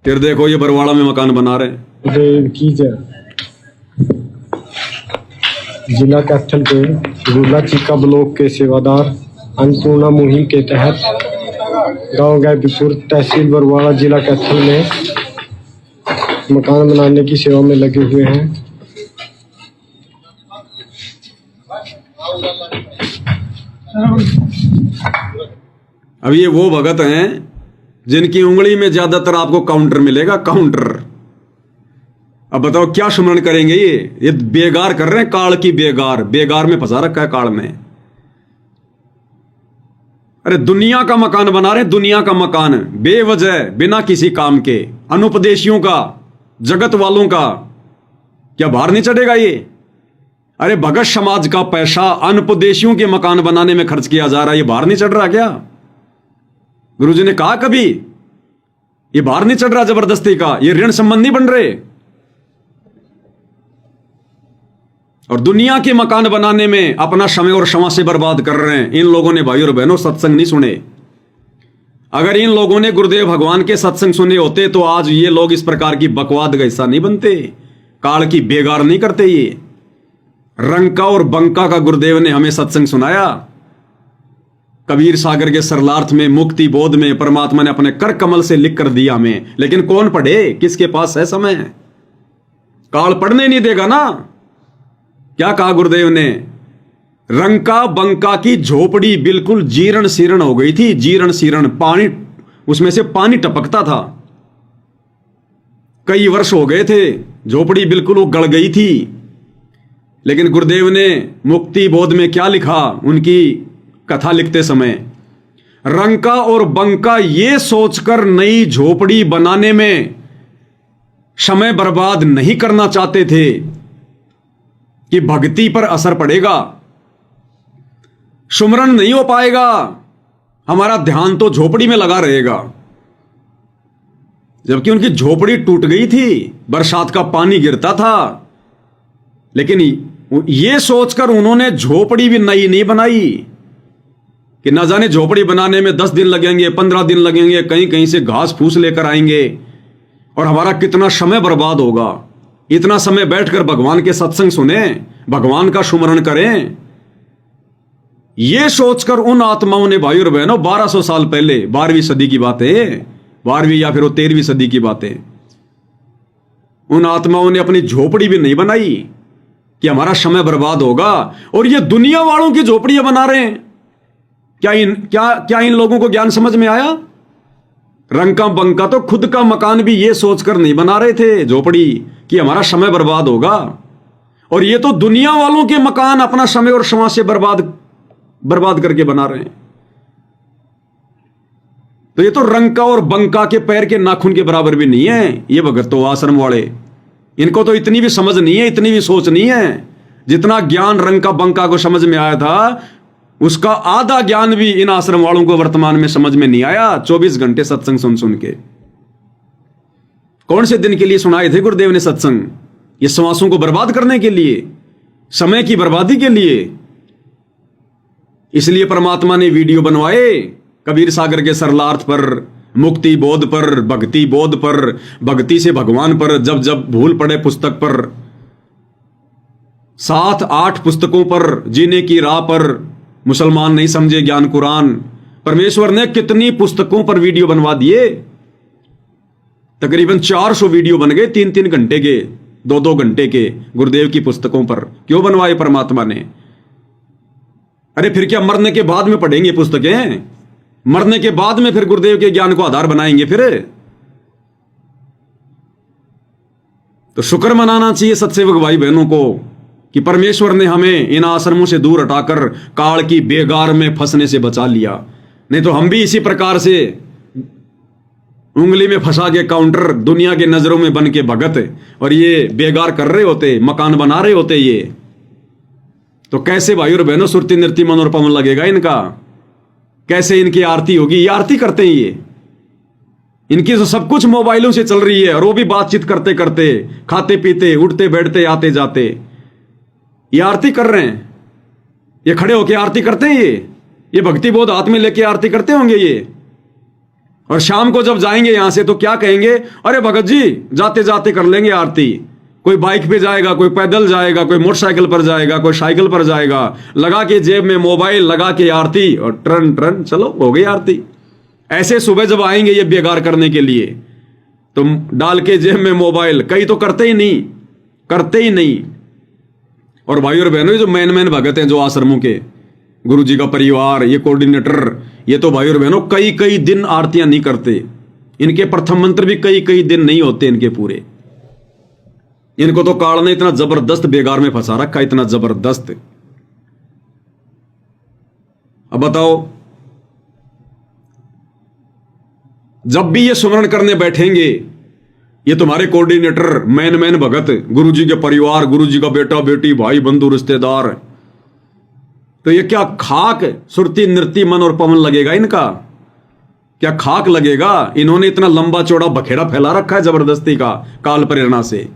फिर देखो ये बरवाड़ा में मकान बना रहे हैं। रेड की जिला कैथल के गुला चीका ब्लॉक के सेवादार अन्नपूर्णा मुहिम के तहत गांव गैबीपुर तहसील बरवाड़ा जिला कैथल में मकान बनाने की सेवा में लगे हुए हैं। अब ये वो भगत हैं जिनकी उंगली में ज्यादातर आपको काउंटर मिलेगा, काउंटर। अब बताओ क्या सुमरण करेंगे ये बेगार कर रहे हैं, काल की बेगार में फंसा रखा है काल में। अरे दुनिया का मकान बना रहे हैं, दुनिया का मकान बेवजह, बिना किसी काम के, अनुपदेशियों का, जगत वालों का। क्या भार नहीं चढ़ेगा ये? अरे भगत समाज का पैसा अनुपदेशियों के मकान बनाने में खर्च किया जा रहा है, ये भार नहीं चढ़ रहा क्या? गुरुजी ने कहा कभी ये भार नहीं चढ़ रहा जबरदस्ती का, ये ऋण संबंधी बन रहे। और दुनिया के मकान बनाने में अपना समय और क्षमा से बर्बाद कर रहे हैं। इन लोगों ने भाई और बहनों सत्संग नहीं सुने। अगर इन लोगों ने गुरुदेव भगवान के सत्संग सुने होते तो आज ये लोग इस प्रकार की बकवाद का हिस्सा नहीं बनते, काल की बेगार नहीं करते। ये रंका और बंका का गुरुदेव ने हमें सत्संग सुनाया। कबीर सागर के सरलार्थ में, मुक्ति बोध में परमात्मा ने अपने कर कमल से लिख कर दिया हमें, लेकिन कौन पढ़े? किसके पास है समय? काल पढ़ने नहीं देगा ना। क्या कहा गुरुदेव ने? रंका बंका की झोपड़ी बिल्कुल जीर्ण शीर्ण हो गई थी, जीर्ण शीर्ण, पानी उसमें से पानी टपकता था। कई वर्ष हो गए थे, झोपड़ी बिल्कुल वो गल गई थी। लेकिन गुरुदेव ने मुक्ति बोध में क्या लिखा? उनकी कथा लिखते समय रंका और बंका ये सोचकर नई झोपड़ी बनाने में समय बर्बाद नहीं करना चाहते थे कि भक्ति पर असर पड़ेगा, सुमरन नहीं हो पाएगा, हमारा ध्यान तो झोपड़ी में लगा रहेगा। जबकि उनकी झोपड़ी टूट गई थी, बरसात का पानी गिरता था। लेकिन ये सोचकर उन्होंने झोपड़ी भी नई नहीं बनाई कि ना जाने झोपड़ी बनाने में 10 दिन लगेंगे, 15 दिन लगेंगे, कहीं कहीं से घास फूस लेकर आएंगे और हमारा कितना समय बर्बाद होगा। इतना समय बैठकर भगवान के सत्संग सुने, भगवान का सुमरण करें, यह सोचकर उन आत्माओं ने भाई और बहनों 1200 साल पहले, 12वीं सदी की बात है, 12वीं या फिर वो 13वीं सदी की बात है, उन आत्माओं ने अपनी झोपड़ी भी नहीं बनाई कि हमारा समय बर्बाद होगा। और ये दुनिया वालों की झोपड़ियां बना रहे हैं। क्या इन लोगों को ज्ञान समझ में आया? रंका बंका तो खुद का मकान भी ये सोचकर नहीं बना रहे थे झोपड़ी कि हमारा समय बर्बाद होगा, और ये तो दुनिया वालों के मकान अपना समय और समाज से बर्बाद करके बना रहे हैं। तो ये तो रंका और बंका के पैर के नाखून के बराबर भी नहीं है। ये भगत तो आश्रम वाले, इनको तो इतनी भी समझ नहीं है, इतनी भी सोच नहीं है। जितना ज्ञान रंका बंका को समझ में आया था, उसका आधा ज्ञान भी इन आश्रम वालों को वर्तमान में समझ में नहीं आया। 24 घंटे सत्संग सुन के कौन से दिन के लिए सुनाए थे गुरुदेव ने सत्संग? ये श्वासों को बर्बाद करने के लिए, समय की बर्बादी के लिए। इसलिए परमात्मा ने वीडियो बनवाए कबीर सागर के सरलार्थ पर, मुक्ति बोध पर, भक्ति बोध पर, भक्ति से भगवान पर, जब जब भूल पड़े पुस्तक पर, 7-8 पुस्तकों पर, जीने की राह पर, मुसलमान नहीं समझे ज्ञान कुरान। परमेश्वर ने कितनी पुस्तकों पर वीडियो बनवा दिए। तकरीबन 400 वीडियो बन गए, 3-3 घंटे के, 2-2 घंटे के, गुरुदेव की पुस्तकों पर। क्यों बनवाए परमात्मा ने? अरे फिर क्या मरने के बाद में पढ़ेंगे पुस्तकें? मरने के बाद में फिर गुरुदेव के ज्ञान को आधार बनाएंगे? फिर तो शुक्र मनाना चाहिए सत्सेवक भाई बहनों को कि परमेश्वर ने हमें इन आश्रमों से दूर हटाकर काल की बेगार में फंसने से बचा लिया। नहीं तो हम भी इसी प्रकार से उंगली में फंसा के काउंटर, दुनिया के नजरों में बन के भगत, और ये बेगार कर रहे होते, मकान बना रहे होते। ये तो कैसे भाई और बहनों सुरती नृत्य मन और पवन लगेगा इनका? कैसे इनकी आरती होगी? ये आरती करते हैं ये, इनकी तो सब कुछ मोबाइलों से चल रही है, और वो भी बातचीत करते करते, खाते पीते, उठते बैठते, आते जाते, ये आरती कर रहे हैं। ये खड़े होके आरती करते हैं, ये भक्ति बोध हाथ में लेके आरती करते होंगे ये। और शाम को जब जाएंगे यहां से तो क्या कहेंगे, अरे भगत जी जाते जाते कर लेंगे आरती। कोई बाइक पे जाएगा, कोई पैदल जाएगा, कोई मोटरसाइकिल पर जाएगा, कोई साइकिल पर जाएगा, लगा के जेब में मोबाइल, लगा के आरती और ट्रन ट्रन चलो हो गई आरती। ऐसे सुबह जब आएंगे ये बेगार करने के लिए तो डाल के जेब में मोबाइल, कई तो करते ही नहीं, करते ही नहीं। और भाई और बहनों, जो मैन भगत हैं, जो आश्रमों के गुरु जी का परिवार, ये कोऑर्डिनेटर, ये तो भाई और बहनों कई कई दिन आरतियां नहीं करते। इनके प्रथम मंत्र भी कई कई दिन नहीं होते इनके पूरे। इनको तो काल ने इतना जबरदस्त बेगार में फंसा रखा, इतना जबरदस्त। अब बताओ, जब भी ये सुमरण करने बैठेंगे, ये तुम्हारे कोऑर्डिनेटर, मैन भगत, गुरु जी के परिवार, गुरु जी का बेटा बेटी, भाई बंधु रिश्तेदार, तो ये क्या खाक, सुरती नृत्य मन और पवन लगेगा इनका? क्या खाक लगेगा? इन्होंने इतना लंबा चौड़ा बखेड़ा फैला रखा है जबरदस्ती का, काल प्रेरणा से।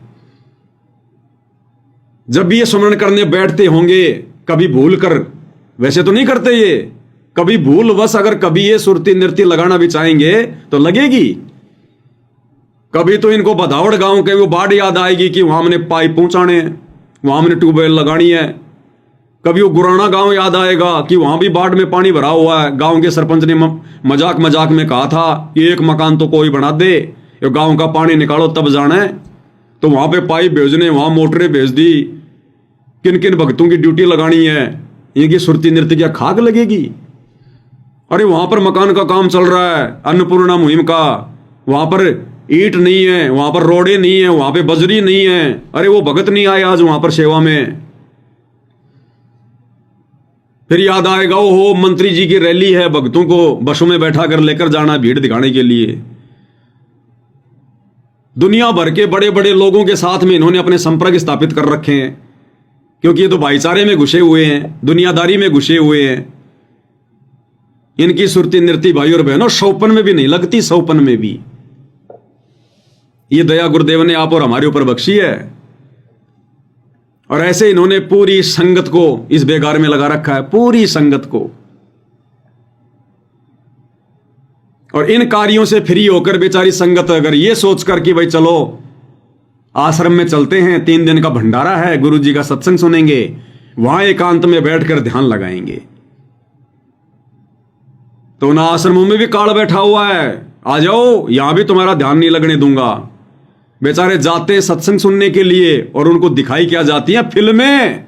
जब भी ये सुमरण करने बैठते होंगे, कभी भूल कर, वैसे तो नहीं करते ये, कभी भूल बस अगर कभी ये सुरती नृत्य लगाना भी चाहेंगे तो लगेगी। कभी तो इनको बधावड़ गांव के वो बाढ़ याद आएगी कि वहां हमने पाइप पहुंचाने हैं, वहां हमने ट्यूबवेल लगानी है। कभी वो गुराना गांव याद आएगा कि वहां भी बाढ़ में पानी भरा हुआ है। गांव के सरपंच ने मजाक मजाक में कहा था कि एक मकान तो कोई बना दे, ये गांव का पानी निकालो तब जाना है। तो वहां पे पाइप भेजने, वहां मोटरें भेज दी। किन किन भक्तों की ड्यूटी लगानी है, इनकी सुरती नृत्य क्या खाक लगेगी? अरे वहां पर मकान का काम चल रहा है, अन्नपूर्णा मुहिम का, वहां पर ईंट नहीं है, वहां पर रोडे नहीं है, वहां पे बजरी नहीं है। अरे वो भगत नहीं आए आज वहां पर सेवा में। फिर याद आएगा, ओ हो मंत्री जी की रैली है, भक्तों को बसों में बैठा कर लेकर जाना भीड़ दिखाने के लिए। दुनिया भर के बड़े बड़े लोगों के साथ में इन्होंने अपने संपर्क स्थापित कर रखे हैं, क्योंकि ये तो भाईचारे में घुसे हुए हैं, दुनियादारी में घुसे हुए हैं। इनकी सुरती नृत्य भाई और बहनों सौपन में भी नहीं लगती, सौपन में भी। ये दया गुरुदेव ने आप और हमारे ऊपर बख्शी है। और ऐसे इन्होंने पूरी संगत को इस बेगार में लगा रखा है, पूरी संगत को। और इन कार्यों से फ्री होकर बेचारी संगत अगर ये सोचकर कि भाई चलो आश्रम में चलते हैं, 3 दिन का भंडारा है, गुरु जी का सत्संग सुनेंगे, वहां एकांत में बैठकर ध्यान लगाएंगे, तो उन आश्रमों में भी काल बैठा हुआ है, आ जाओ यहां भी तुम्हारा ध्यान नहीं लगने दूंगा। बेचारे जाते हैं सत्संग सुनने के लिए और उनको दिखाई क्या जाती है, फिल्में।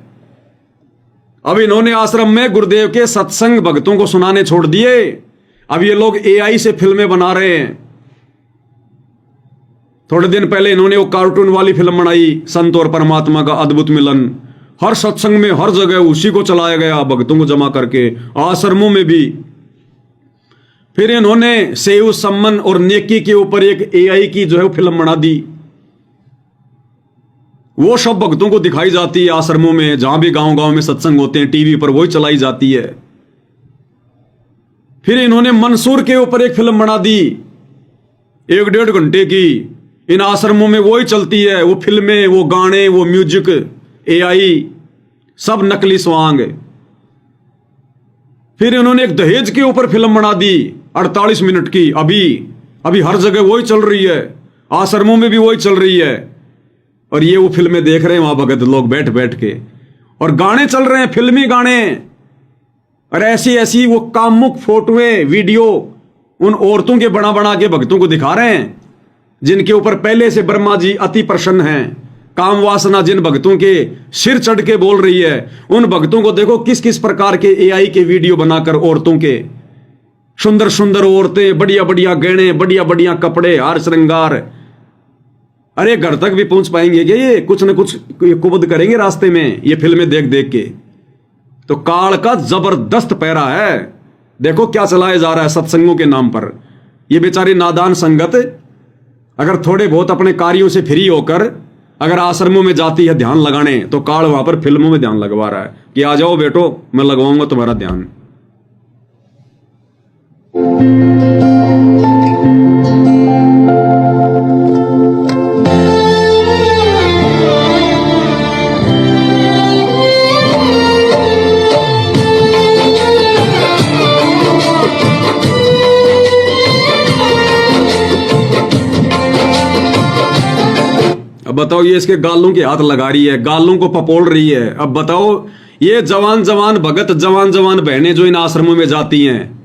अब इन्होंने आश्रम में गुरुदेव के सत्संग भक्तों को सुनाने छोड़ दिए। अब ये लोग एआई से फिल्में बना रहे हैं। थोड़े दिन पहले इन्होंने वो कार्टून वाली फिल्म बनाई, संत और परमात्मा का अद्भुत मिलन। हर सत्संग में हर जगह उसी को चलाया गया, भक्तों को जमा करके, आश्रमों में भी। फिर इन्होंने सेव सम्मन और नेकी के ऊपर एक एआई की जो है फिल्म बना दी। वो सब भक्तों को दिखाई जाती है आश्रमों में, जहां भी गांव गांव में सत्संग होते हैं, टीवी पर वही चलाई जाती है। फिर इन्होंने मंसूर के ऊपर एक फिल्म बना दी, 1-1.5 घंटे की। इन आश्रमों में वही चलती है, वो फिल्में, वो गाने, वो म्यूजिक, एआई, सब नकली स्वांग। फिर इन्होंने एक दहेज के ऊपर फिल्म बना दी 48 मिनट की। अभी हर जगह वही चल रही है, आश्रमों में भी वही चल रही है। और ये वो फिल्में देख रहे हैं वहां भगत लोग बैठ बैठ के, और गाने चल रहे हैं, फिल्मी गाने। और ऐसी ऐसी वो कामुक फोटोएं, वीडियो उन औरतों के बना बना के भक्तों को दिखा रहे हैं, जिनके ऊपर पहले से ब्रह्मा जी अति प्रसन्न हैं। काम वासना जिन भक्तों के सिर चढ़ के बोल रही है, उन भक्तों को देखो किस किस प्रकार के एआई के वीडियो बनाकर औरतों के, सुंदर सुंदर औरतें, बढ़िया बढ़िया गहने, बढ़िया बढ़िया कपड़े, हार श्रृंगार। अरे घर तक भी पहुंच पाएंगे क्या ये? कुछ न कुछ कुबद करेंगे रास्ते में ये फिल्में देख देख के। तो काल का जबरदस्त पैरा है। देखो क्या चलाया जा रहा है सत्संगों के नाम पर। ये बेचारी नादान संगत अगर थोड़े बहुत अपने कार्यों से फ्री होकर अगर आश्रमों में जाती है ध्यान लगाने, तो काल वहां पर फिल्मों में ध्यान लगवा रहा है कि आ जाओ बेटो, मैं लगवाऊंगा तुम्हारा ध्यान। अब बताओ, ये इसके गालों के हाथ लगा रही है, गालों को पपोड़ रही है। अब बताओ, ये जवान जवान भगत, जवान जवान बहनें जो इन आश्रमों में जाती हैं,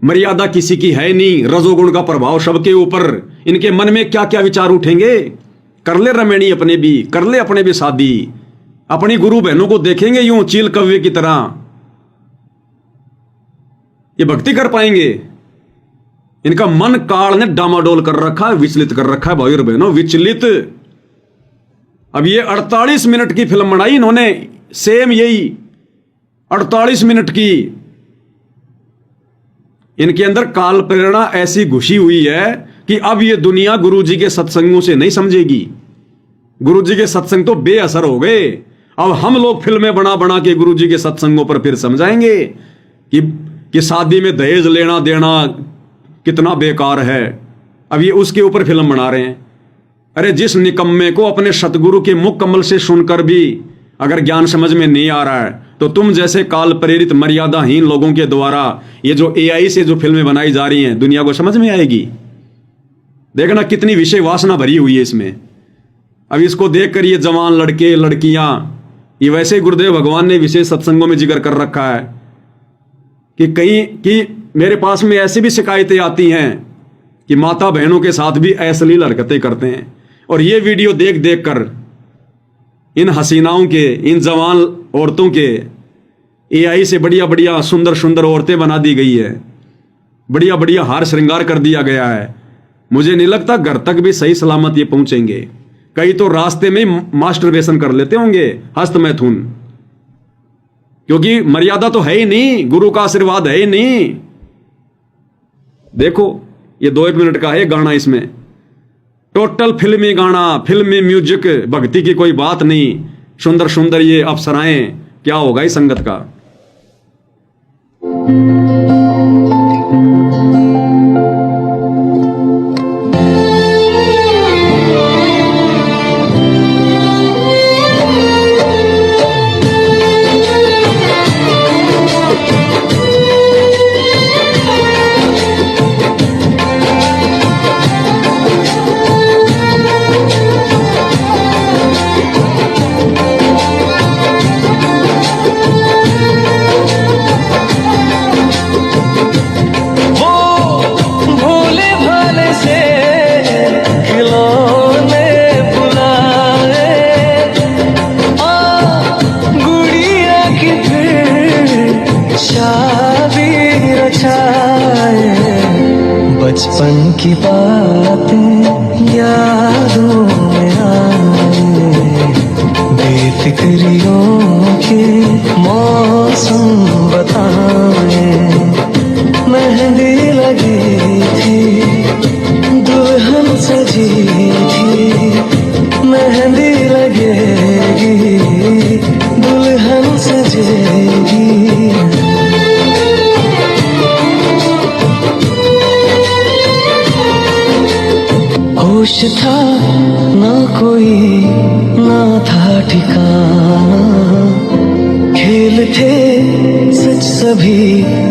मर्यादा किसी की है नहीं, रजोगुण का प्रभाव सबके ऊपर, इनके मन में क्या क्या विचार उठेंगे। कर ले रमणी अपने भी, कर ले अपने भी शादी, अपनी गुरु बहनों को देखेंगे यूं चील कव्वे की तरह, ये भक्ति कर पाएंगे? इनका मन काल ने डामाडोल कर रखा है, विचलित कर रखा है भाई और बहनों, विचलित। अब ये 48 मिनट की फिल्म बनाई इन्होंने, सेम यही 48 मिनट की। इनके अंदर काल प्रेरणा ऐसी घुसी हुई है कि अब ये दुनिया गुरुजी के सत्संगों से नहीं समझेगी। गुरुजी के सत्संग तो बेअसर हो गए। अब हम लोग फिल्में बना बना के गुरुजी के सत्संगों पर फिर समझाएंगे कि शादी में दहेज लेना देना कितना बेकार है। अब ये उसके ऊपर फिल्म बना रहे हैं। अरे जिस निकम्मे को अपने सतगुरु के मुख कमल से सुनकर भी अगर ज्ञान समझ में नहीं आ रहा है, तो तुम जैसे काल प्रेरित मर्यादाहीन लोगों के द्वारा ये जो एआई से जो फिल्में बनाई जा रही हैं, दुनिया को समझ में आएगी? देखना कितनी विषय वासना भरी हुई है इसमें। अब इसको देखकर ये जवान लड़के लड़कियां, ये वैसे गुरुदेव भगवान ने विशेष सत्संगों में जिक्र कर रखा है कि कहीं कि मेरे पास में ऐसी भी शिकायतें आती हैं कि माता बहनों के साथ भी अश्लील हरकतें करते हैं। और ये वीडियो देख देख कर इन हसीनाओं के, इन जवान औरतों के एआई से बढ़िया बढ़िया सुंदर सुंदर औरतें बना दी गई है, बढ़िया बढ़िया हार श्रृंगार कर दिया गया है। मुझे नहीं लगता घर तक भी सही सलामत ये पहुंचेंगे। कई तो रास्ते में मास्टरबेशन कर लेते होंगे, हस्त मैथुन, क्योंकि मर्यादा तो है ही नहीं, गुरु का आशीर्वाद है ही नहीं। देखो ये 2-1 मिनट का है गाना, इसमें टोटल फिल्मी गाना, फिल्मी म्यूजिक, भक्ति की कोई बात नहीं। सुंदर सुंदर ये अप्सराएं, क्या होगा इस संगत का? बचपन की बातें यादों में आए, बेफिक्रियों के मौसम बताए। मेहंदी लगी थी, दुल्हन सजी थी, मेहंदी लगेगी, दुल्हन सजेगी। होश था ना कोई, ना था ठिकाना, खेल थे सच सभी,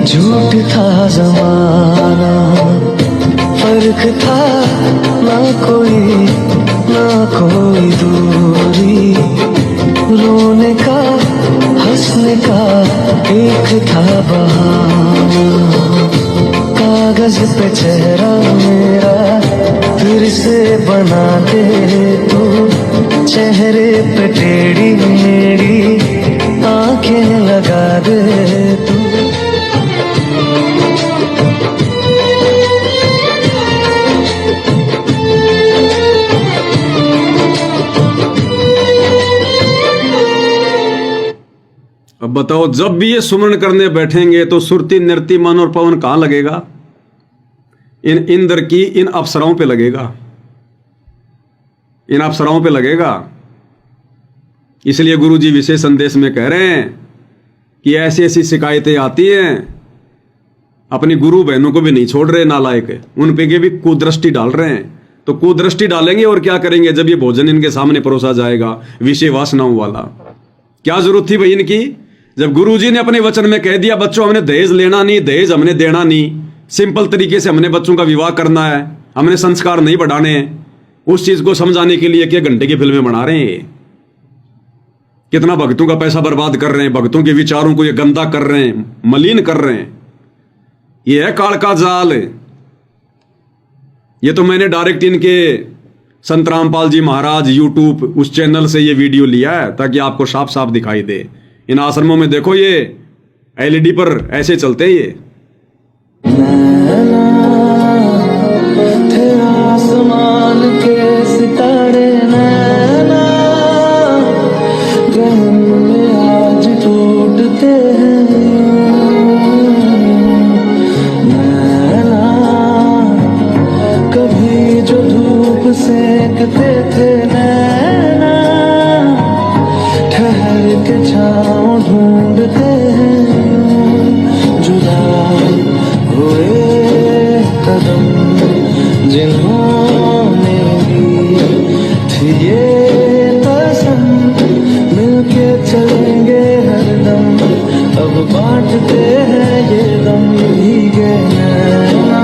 झूठ था जमाना। फर्क था ना कोई, ना कोई दूरी, रोने का हंसने का एक था बहाना। कागज पे चेहरा मेरा फिर से बना दे तू, चेहरे पे टेढ़ी मेरी आंखें लगा दे तू। अब बताओ, जब भी ये सुमरण करने बैठेंगे तो सुरती नृत्य मन और पवन कहां लगेगा? इन इंद्र की इन अप्सराओं पे लगेगा, इन अप्सराओं पे लगेगा। इसलिए गुरुजी विशेष संदेश में कह रहे हैं कि ऐसी ऐसी शिकायतें आती हैं, अपनी गुरु बहनों को भी नहीं छोड़ रहे नालायक, उन पे के भी कुदृष्टि डाल रहे हैं। तो कुदृष्टि डालेंगे और क्या करेंगे जब ये भोजन इनके सामने परोसा जाएगा विषय वासनाओं वाला? क्या जरूरत थी भाई इनकी? जब गुरुजी ने अपने वचन में कह दिया बच्चों हमने दहेज लेना नहीं, दहेज हमने देना नहीं, सिंपल तरीके से हमने बच्चों का विवाह करना है, हमने संस्कार नहीं बढ़ाने हैं, उस चीज को समझाने के लिए 1 घंटे की फिल्में बना रहे हैं। कितना भक्तों का पैसा बर्बाद कर रहे हैं, भक्तों के विचारों को ये गंदा कर रहे हैं, मलिन कर रहे हैं। ये है काल का जाल। ये तो मैंने डायरेक्ट इनके संत रामपाल जी महाराज यूट्यूब उस चैनल से ये वीडियो लिया है ताकि आपको साफ साफ दिखाई दे। इन आश्रमों में देखो ये एलईडी पर ऐसे चलते हैं ये। थे आसमान के सितारे नैना, गहन में आज टूटते हैं नैना। कभी जो धूप सेकते थे नैना, ठहर के छाँव ढूंढते हैं। जुदा हुए कदम जिन्होंने ली थी ये कसम, मिलके चलेंगे हरदम। अब बांटते हैं ये दम भीगे नैना,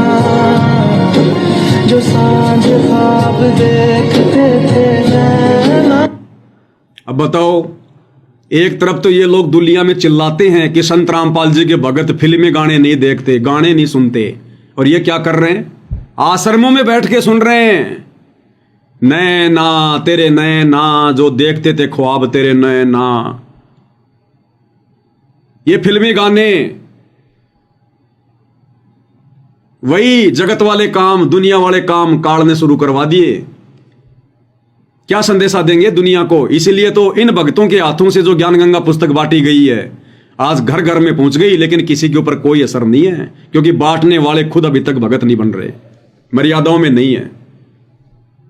जो सांझ ख्वाब देखते थे नैना। अब बताओ, एक तरफ तो ये लोग दुनिया में चिल्लाते हैं कि संत रामपाल जी के भगत फिल्में गाने नहीं देखते, गाने नहीं सुनते, और ये क्या कर रहे हैं? आश्रमों में बैठ के सुन रहे हैं। नैना तेरे नैना जो देखते थे ख्वाब तेरे नैना। ये फिल्मी गाने, वही जगत वाले काम, दुनिया वाले काम काल ने शुरू करवा दिए। क्या संदेशा देंगे दुनिया को? इसीलिए तो इन भक्तों के हाथों से जो ज्ञान गंगा पुस्तक बांटी गई है आज घर घर में पहुंच गई, लेकिन किसी के ऊपर कोई असर नहीं है, क्योंकि बांटने वाले खुद अभी तक भगत नहीं बन रहे, मर्यादाओं में नहीं है।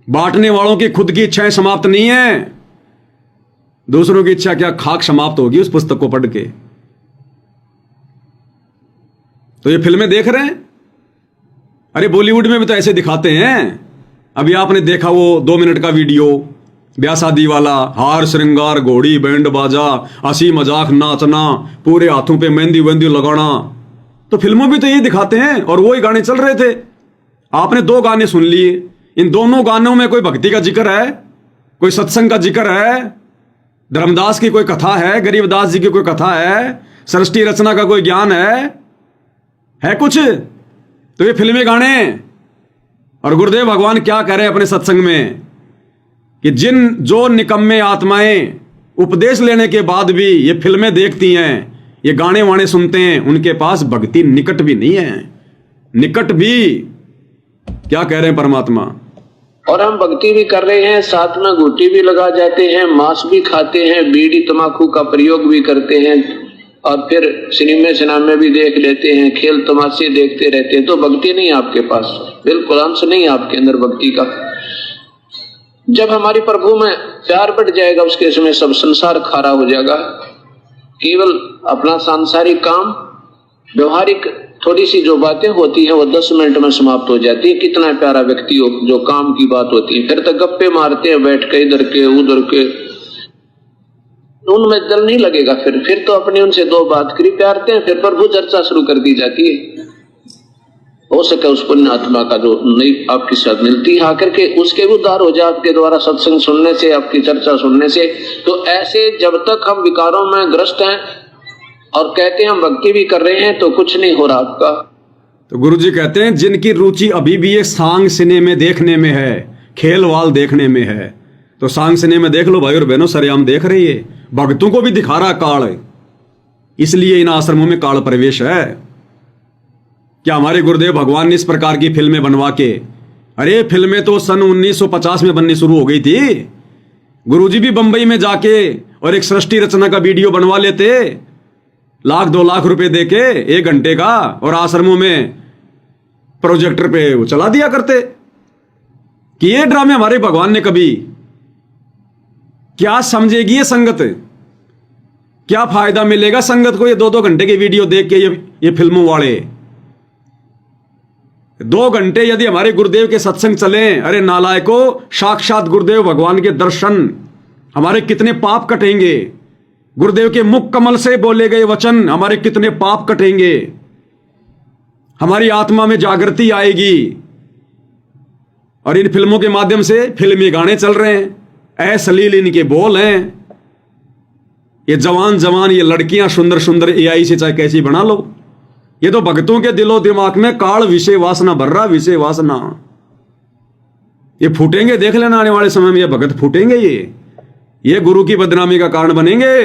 बांटने वालों की खुद की इच्छाएं समाप्त नहीं है, दूसरों की इच्छा क्या खाक समाप्त होगी उस पुस्तक को पढ़ के। तो ये फिल्में देख रहे हैं। अरे बॉलीवुड में भी तो ऐसे दिखाते हैं। अभी आपने देखा वो 2 मिनट का वीडियो, ब्याह शादी वाला, हार श्रृंगार, घोड़ी, बैंड बाजा, हंसी मजाक, नाचना, पूरे हाथों पे मेहंदी वेंदी लगाना। तो फिल्मों में तो ये दिखाते हैं और वही गाने चल रहे थे। आपने 2 गाने सुन लिए, इन दोनों गानों में कोई भक्ति का जिक्र है, कोई सत्संग का जिक्र है, धर्मदास की कोई कथा है, गरीबदास जी की कोई कथा है, सृष्टि रचना का कोई ज्ञान है कुछ? तो ये फिल्मी गाने। और गुरुदेव भगवान क्या कह रहे हैं अपने सत्संग में कि जो निकम्मे आत्माएं उपदेश लेने के बाद भी ये फिल्में देखती हैं, ये गाने वाने सुनते हैं, उनके पास भक्ति निकट भी नहीं है, निकट भी। क्या कह रहे हैं परमात्मा? और हम भक्ति भी कर रहे हैं, साथ में गुटी भी लगा जाते हैं, मांस भी खाते हैं, बीड़ी तम्बाकू का प्रयोग भी करते हैं, और फिर सिनेमे भी देख लेते हैं, खेल तमाशे देखते रहते हैं। तो भक्ति नहीं आपके पास, बिल्कुल अंश नहीं आपके अंदर भक्ति का। जब हमारी प्रभु में प्यार बढ़ जाएगा उसके समय सब संसार खारा हो जाएगा। केवल अपना सांसारिक काम, व्यवहारिक थोड़ी सी जो बातें होती हैं वो 10 मिनट में समाप्त हो जाती है। कितना प्यारा व्यक्ति हो, जो काम की बात होती है, फिर तो गप्पे मारते हैं बैठ के, इधर के उधर के, उनमें दिल नहीं लगेगा। फिर तो अपनी उनसे 2 बात करी प्यारते हैं, फिर प्रभु चर्चा शुरू कर दी जाती है। हो सके उस पुण्य आत्मा का जो नई आपके साथ मिलती है आकर के, उसके भी उद्धार हो जाए आपके द्वारा सत्संग सुनने से, आपकी चर्चा सुनने से। तो ऐसे जब तक हम विकारों में ग्रस्त हैं और कहते हैं हम भक्ति भी कर रहे हैं तो कुछ नहीं हो रहा आपका। तो गुरुजी कहते हैं जिनकी रुचि अभी भी ये सांग सिनेमे देखने में है, खेल वाल देखने में है, तो सांग सिनेमे देख लो भाई और बहनों, सरेआम देख रही है। भक्तों को भी दिखा रहा काल, इसलिए इन आश्रमों में काल प्रवेश है। क्या हमारे गुरुदेव भगवान ने इस प्रकार की फिल्में बनवा के, अरे फिल्में तो सन 1950 में बननी शुरू हो गई थी। गुरुजी भी बंबई में जाके और एक सृष्टि रचना का वीडियो बनवा लेते, 1-2 लाख रुपए देके 1 घंटे का, और आश्रमों में प्रोजेक्टर पे वो चला दिया करते। कि ये ड्रामे हमारे भगवान ने कभी, क्या समझेगी ये संगत? क्या फायदा मिलेगा संगत को ये 2-2 घंटे के वीडियो देख के? ये फिल्मों वाले 2 घंटे यदि हमारे गुरुदेव के सत्संग चले, अरे नालायको, साक्षात गुरुदेव भगवान के दर्शन, हमारे कितने पाप कटेंगे। गुरुदेव के मुख कमल से बोले गए वचन, हमारे कितने पाप कटेंगे, हमारी आत्मा में जागृति आएगी। और इन फिल्मों के माध्यम से फिल्मी गाने चल रहे हैं, अश्लील इनके बोल हैं। ये जवान जवान ये लड़कियां सुंदर सुंदर एआई से चाहे कैसी बना लो, ये तो भक्तों के दिलो दिमाग में काल विषय वासना भर रहा, विषय वासना। ये फूटेंगे, देख लेना आने वाले समय में ये भगत फूटेंगे, ये गुरु की बदनामी का कारण बनेंगे।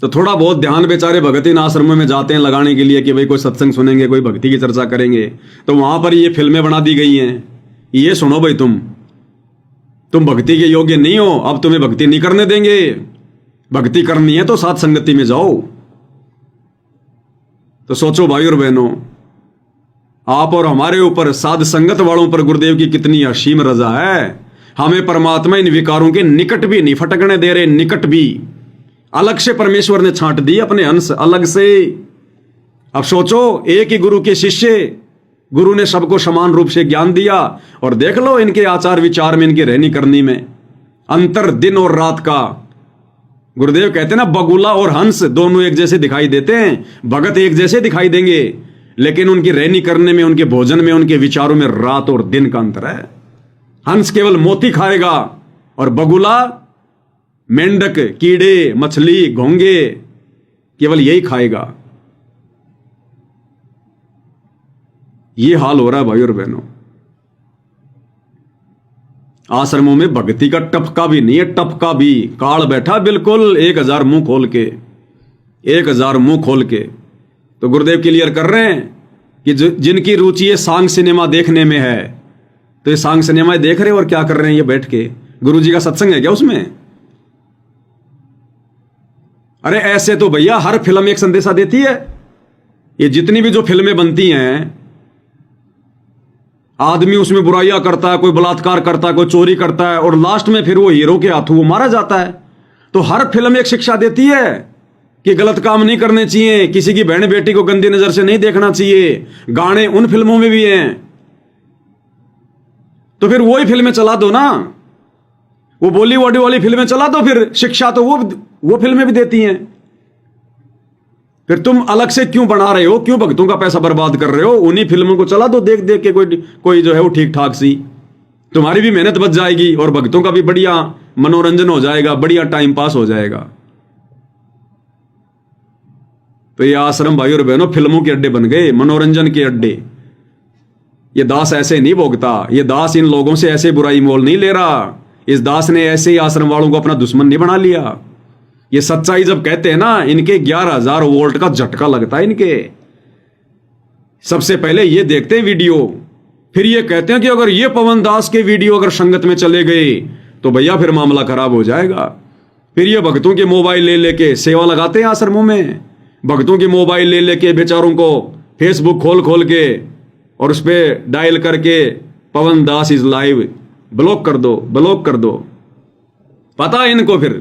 तो थोड़ा बहुत ध्यान बेचारे भगत इन आश्रमों में जाते हैं लगाने के लिए कि भाई कोई सत्संग सुनेंगे, कोई भक्ति की चर्चा करेंगे, तो वहां पर ये फिल्में बना दी गई हैं। ये सुनो भाई, तुम भक्ति के योग्य नहीं हो, अब तुम्हें भक्ति नहीं करने देंगे। भक्ति करनी है तो साथ संगति में जाओ। तो सोचो भाई और बहनों, आप और हमारे ऊपर, साध संगत वालों पर गुरुदेव की कितनी असीम रजा है। हमें परमात्मा इन विकारों के निकट भी नहीं फटकने दे रहे, निकट भी। अलग से परमेश्वर ने छांट दी अपने अंश अलग से। अब सोचो, एक ही गुरु के शिष्य, गुरु ने सबको समान रूप से ज्ञान दिया, और देख लो इनके आचार विचार में, इनकी रहनी करनी में अंतर दिन और रात का। गुरुदेव कहते हैं ना, बगुला और हंस दोनों एक जैसे दिखाई देते हैं, भगत एक जैसे दिखाई देंगे, लेकिन उनकी रहनी करने में, उनके भोजन में, उनके विचारों में रात और दिन का अंतर है। हंस केवल मोती खाएगा और बगुला मेंढक, कीड़े, मछली, घोंगे, केवल यही खाएगा। ये हाल हो रहा है भाई और बहनों। आश्रमों में भक्ति का टपका भी नहीं है, टपका भी। काल बैठा बिल्कुल 1000 मुंह खोल के, 1000 मुंह खोल के। तो गुरुदेव क्लियर कर रहे हैं कि जिनकी रुचि ये सांग सिनेमा देखने में है, तो ये सांग सिनेमा देख रहे हैं और क्या कर रहे हैं ये बैठ के? गुरुजी का सत्संग है क्या उसमें? अरे ऐसे तो भैया हर फिल्म एक संदेशा देती है। ये जितनी भी जो फिल्में बनती हैं, आदमी उसमें बुराइयां करता है, कोई बलात्कार करता है, कोई चोरी करता है, और लास्ट में फिर वो हीरो के हाथों वो मारा जाता है। तो हर फिल्म एक शिक्षा देती है कि गलत काम नहीं करने चाहिए, किसी की बहन बेटी को गंदी नजर से नहीं देखना चाहिए। गाने उन फिल्मों में भी हैं, तो फिर वही फिल्में चला दो ना, वो बॉलीवुड वाली फिल्में चला दो, फिर शिक्षा तो वो फिल्में भी देती हैं। फिर तुम अलग से क्यों बना रहे हो, क्यों भक्तों का पैसा बर्बाद कर रहे हो? उन्हीं फिल्मों को चला दो, देख देख के कोई जो है वो ठीक ठाक सी, तुम्हारी भी मेहनत बच जाएगी और भक्तों का भी बढ़िया मनोरंजन हो जाएगा, बढ़िया टाइम पास हो जाएगा। तो ये आश्रम भाई और बहनों फिल्मों के अड्डे बन गए, मनोरंजन के अड्डे। ये दास ऐसे नहीं भोगता, ये दास इन लोगों से ऐसे बुराई मोल नहीं ले रहा। इस दास ने ऐसे ही आश्रम वालों को अपना दुश्मन नहीं बना लिया। ये सच्चाई जब कहते हैं ना, इनके 11,000 वोल्ट का झटका लगता है इनके। सबसे पहले ये देखते हैं वीडियो, फिर ये कहते हैं कि अगर ये पवन दास के वीडियो अगर संगत में चले गए तो भैया फिर मामला खराब हो जाएगा। फिर ये भक्तों के मोबाइल ले लेके सेवा लगाते हैं आश्रमों में। भक्तों के मोबाइल ले लेके बेचारों को फेसबुक खोल खोल के और उस पर डायल करके पवन दास इज लाइव, ब्लॉक कर दो, ब्लॉक कर दो। पता है इनको, फिर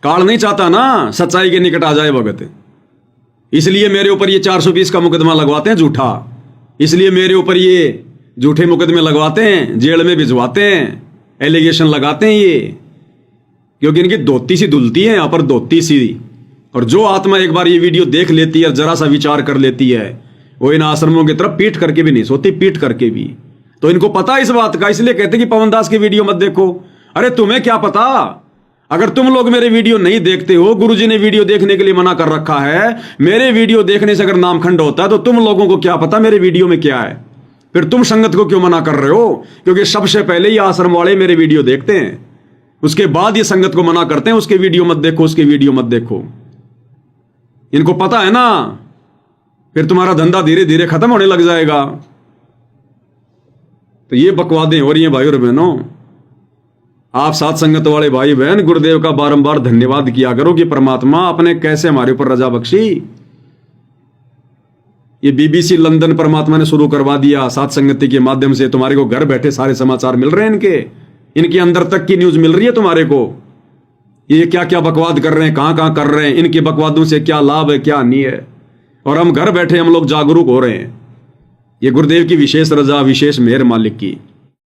काल नहीं चाहता ना सच्चाई के निकट आ जाए भगत, इसलिए मेरे ऊपर ये 420 का मुकदमा लगवाते हैं झूठा। इसलिए मेरे ऊपर ये झूठे मुकदमे लगवाते हैं, जेल में भिजवाते हैं, एलिगेशन लगाते हैं ये, क्योंकि इनकी धोती सी धुलती है यहां पर, धोती सी। और जो आत्मा एक बार ये वीडियो देख लेती है, जरा सा विचार कर लेती है, वो इन आश्रमों की तरफ पीठ करके भी नहीं सोती, पीठ करके भी। तो इनको पता है इस बात का, इसलिए कहते हैं कि पवन दास की वीडियो मत देखो। अरे तुम्हें क्या पता? अगर तुम लोग मेरे वीडियो नहीं देखते हो, गुरुजी ने वीडियो देखने के लिए मना कर रखा है, मेरे वीडियो देखने से अगर नामखंड होता है तो तुम लोगों को क्या पता मेरे वीडियो में क्या है? फिर तुम संगत को क्यों मना कर रहे हो? क्योंकि सबसे पहले ये आश्रम वाले मेरे वीडियो देखते हैं, उसके बाद ये संगत को मना करते हैं उसके वीडियो मत देखो, उसके वीडियो मत देखो। इनको पता है ना, फिर तुम्हारा धंधा धीरे धीरे खत्म होने लग जाएगा। तो ये बकवादें हो रही हैं भाई और बहनों। आप साथ संगत वाले भाई बहन गुरुदेव का बारंबार धन्यवाद किया करो कि परमात्मा आपने कैसे हमारे ऊपर रजा बख्शी। ये बीबीसी लंदन परमात्मा ने शुरू करवा दिया साथ संगति के माध्यम से। तुम्हारे को घर बैठे सारे समाचार मिल रहे हैं, इनके अंदर तक की न्यूज मिल रही है तुम्हारे को। ये क्या क्या बकवाद कर रहे हैं, कहां कहां कर रहे हैं, इनकी बकवादों से क्या लाभ है क्या नहीं है, और हम घर बैठे हम लोग जागरूक हो रहे हैं। ये गुरुदेव की विशेष रजा, विशेष मेहर मालिक की।